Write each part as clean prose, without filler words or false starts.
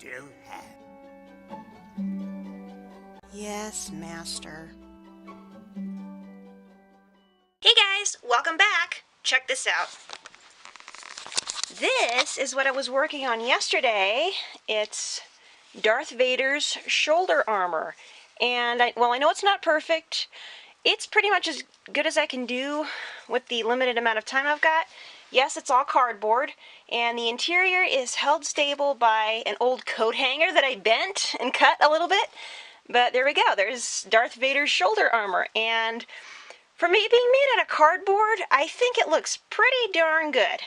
to have. Yes, Master. Hey guys, welcome back. Check this out. This is what I was working on yesterday. It's Darth Vader's shoulder armor. And I know it's not perfect. It's pretty much as good as I can do with the limited amount of time I've got. Yes, it's all cardboard, and the interior is held stable by an old coat hanger that I bent and cut a little bit. But there we go, there's Darth Vader's shoulder armor, and for me being made out of cardboard, I think it looks pretty darn good.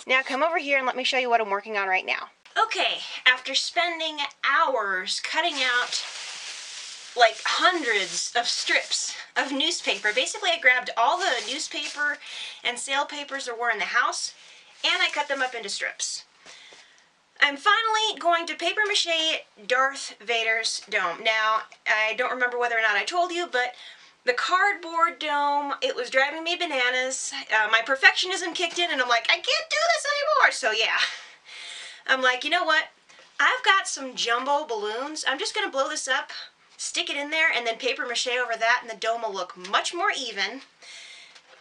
Now come over here and let me show you what I'm working on right now. Okay, after spending hours cutting out like hundreds of strips of newspaper. Basically, I grabbed all the newspaper and sale papers there were in the house, and I cut them up into strips. I'm finally going to paper mache Darth Vader's dome. Now, I don't remember whether or not I told you, but the cardboard dome, it was driving me bananas. My perfectionism kicked in, and I'm like, I can't do this anymore. So yeah, I'm like, you know what? I've got some jumbo balloons. I'm just gonna blow this up, stick it in there, and then paper mache over that, and the dome will look much more even.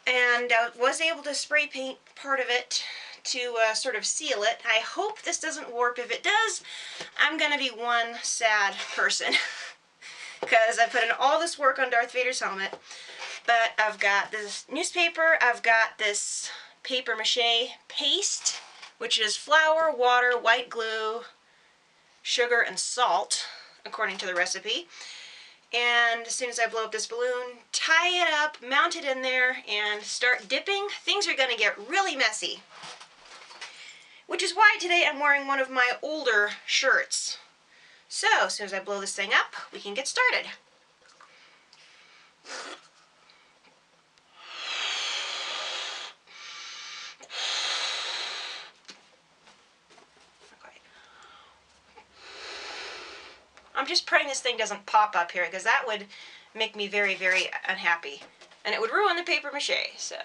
And I was able to spray paint part of it to sort of seal it. I hope this doesn't warp. If it does, I'm gonna be one sad person because I put in all this work on Darth Vader's helmet. But I've got this newspaper, I've got this paper mache paste, which is flour, water, white glue, sugar, and salt, according to the recipe. And as soon as I blow up this balloon, tie it up, mount it in there, and start dipping, things are going to get really messy. Which is why today I'm wearing one of my older shirts. So, as soon as I blow this thing up, we can get started. I'm just praying this thing doesn't pop up here, because that would make me very, very unhappy. And it would ruin the paper mache, so.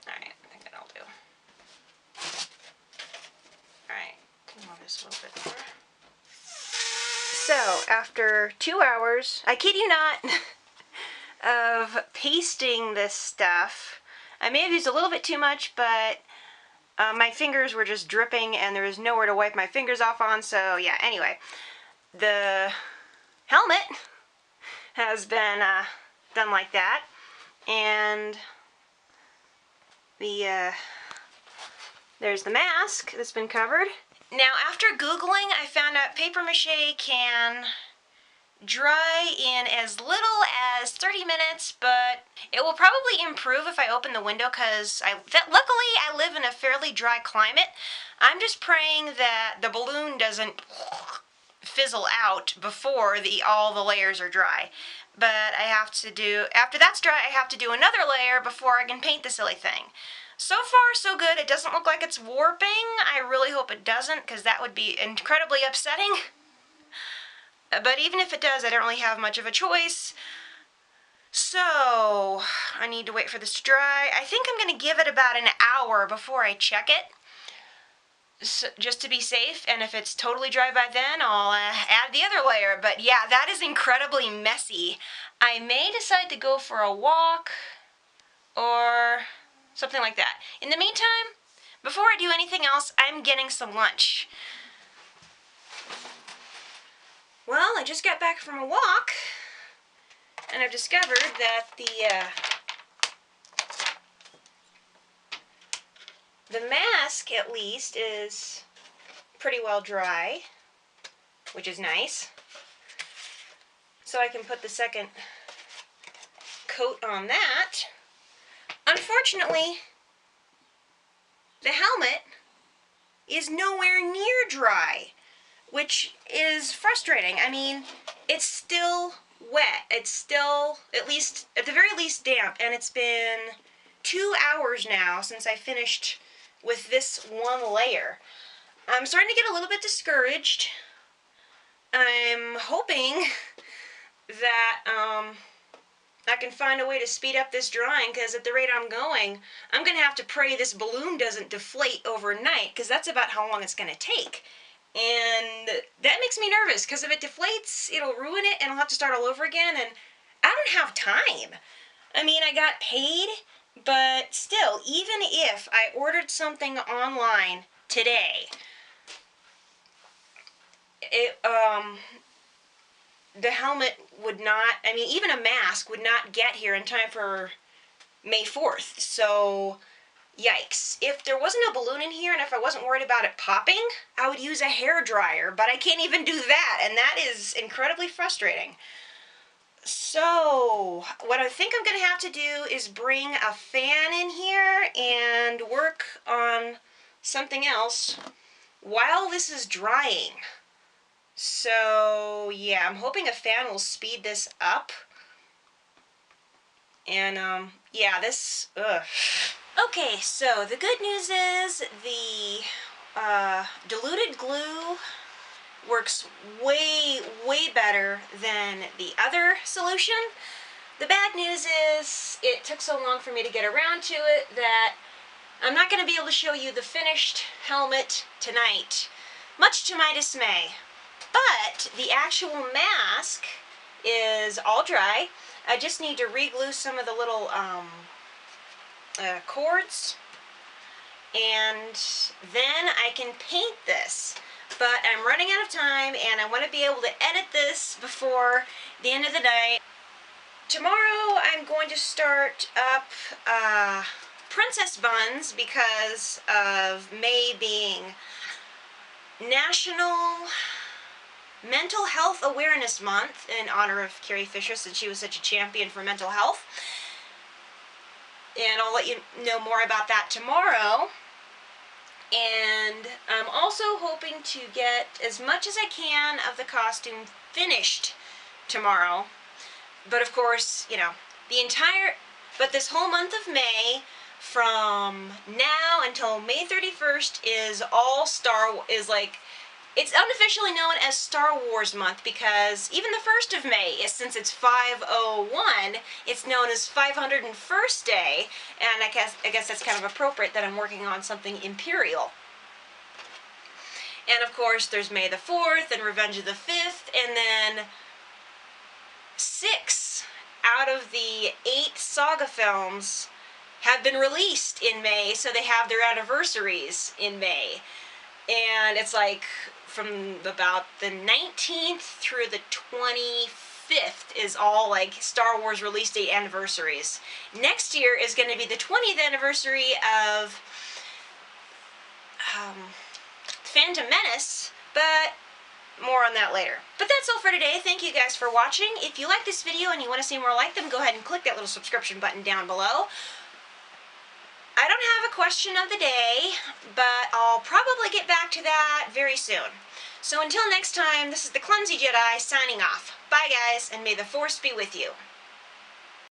Alright, I think that'll do. Alright, move this a little bit more. So, after 2 hours, I kid you not, of pasting this stuff, I may have used a little bit too much, but my fingers were just dripping and there was nowhere to wipe my fingers off on, so yeah, anyway. The helmet has been done like that, and there's the mask that's been covered. Now, after Googling, I found out paper mache can dry in as little as 30 minutes, but it will probably improve if I open the window because luckily I live in a fairly dry climate. I'm just praying that the balloon doesn't fizzle out before all the layers are dry. But I have to do, after that's dry, I have to do another layer before I can paint the silly thing. So far, so good. It doesn't look like it's warping. I really hope it doesn't, because that would be incredibly upsetting. But even if it does, I don't really have much of a choice. So, I need to wait for this to dry. I think I'm going to give it about an hour before I check it, so, just to be safe. And if it's totally dry by then, I'll add the other layer. But yeah, that is incredibly messy. I may decide to go for a walk or something like that. In the meantime, before I do anything else, I'm getting some lunch. Well, I just got back from a walk, and I've discovered that the mask, at least, is pretty well dry, which is nice. So I can put the second coat on that. Unfortunately, the helmet is nowhere near dry, which is frustrating. I mean, it's still wet. It's still, at the very least, damp. And it's been 2 hours now since I finished with this one layer. I'm starting to get a little bit discouraged. I'm hoping that, can find a way to speed up this drawing, because at the rate I'm going, I'm going to have to pray this balloon doesn't deflate overnight, because that's about how long it's going to take. And that makes me nervous, because if it deflates, it'll ruin it, and I'll have to start all over again, and I don't have time. I mean, I got paid, but still, even if I ordered something online today, the helmet would not, I mean, even a mask would not get here in time for May 4th. So, yikes. If there wasn't a balloon in here and if I wasn't worried about it popping, I would use a hair dryer, but I can't even do that, and that is incredibly frustrating. So, what I think I'm going to have to do is bring a fan in here and work on something else while this is drying. So, yeah, I'm hoping a fan will speed this up. And, yeah, this, ugh. Okay, so the good news is the diluted glue works way better than the other solution. The bad news is it took so long for me to get around to it that I'm not going to be able to show you the finished helmet tonight, much to my dismay. But the actual mask is all dry. I just need to re-glue some of the little cords, and then I can paint this. But I'm running out of time, and I want to be able to edit this before the end of the night. Tomorrow I'm going to start up princess buns because of May being National Mental Health Awareness Month, in honor of Carrie Fisher, since she was such a champion for mental health. And I'll let you know more about that tomorrow. And I'm also hoping to get as much as I can of the costume finished tomorrow. But of course, you know, but this whole month of May, from now until May 31st, is all it's unofficially known as Star Wars month, because even the 1st of May, since it's 501, it's known as 501st Day, and I guess that's kind of appropriate that I'm working on something Imperial. And of course, there's May the 4th and Revenge of the 5th, and then 6 out of the 8 saga films have been released in May, so they have their anniversaries in May. And it's like from about the 19th through the 25th is all like Star Wars release date anniversaries. Next year is going to be the 20th anniversary of Phantom Menace, but more on that later. But that's all for today. Thank you guys for watching. If you like this video and you want to see more like them, go ahead and click that little subscription button down below. I don't have a question of the day, but I'll probably get back to that very soon. So until next time, this is the Clumsy Jedi signing off. Bye guys, and may the Force be with you.